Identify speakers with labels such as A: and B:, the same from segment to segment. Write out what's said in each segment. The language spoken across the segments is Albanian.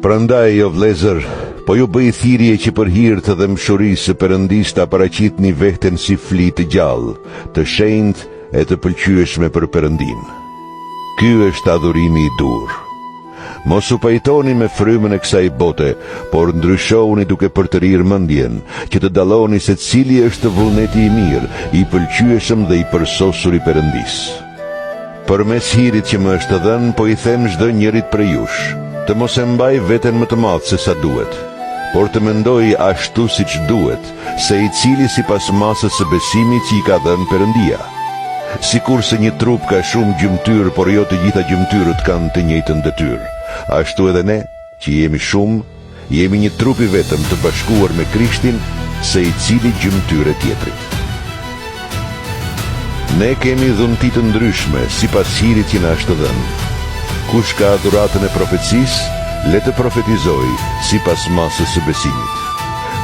A: Prandaj, o vlezër, po ju bëj thirrje që për hir të dhe mshurisë së Perëndisë ta paraqitni veten si flitë të gjallë, të shenjtë e të pëlqyeshme për Perëndinë. Ky është adhurimi i dur. Mos u pajtoni me frymën e kësaj bote, por ndryshoni duke përtërir mendjen, që të dalloni se cili është vullneti i mirë, i pëlqyeshëm dhe i përsosur i Perëndisë. Përmes hirit që më është dhënë, po i them çdo njërit prej jush, të mos e mbaj veten më të madh se sa duhet, por të mendoj ashtu siç duhet, se i cili sipas masës së besimit që i ka dhënë Perëndia. Sikurse një trup ka shumë gjymtyr, por jo të gjitha gjymtyrët kanë të njëjtën detyrë, ashtu edhe ne, që jemi shumë, jemi një trup i vetëm të bashkuar me Krishtin, se i cili gjymtyre tjetrit. Ne kemi dhunti të ndryshme, sipas hirit që na është dhënë. Kush ka dhuratën e profecisë, le të profetizoj sipas masës së besimit.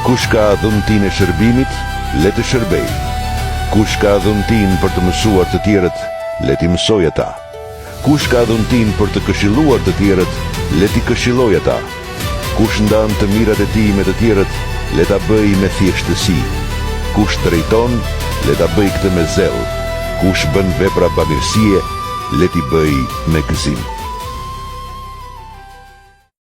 A: Kush ka dhuntinë e shërbimit, le të shërbej. Kush ka dhuntinë për të mësuar të tjerët, le t'i mësoj ata. Kush ka dhuntinë për të këshilluar të tjerët, le t'i këshilloj ata. Kush ndan të mirat e tij me të tjerët, le ta bëj me thjeshtësi. Kush drejton, le ta bëj këtë me zel. Kush bën vepra bamirësie, le t'i bëj me gëzim.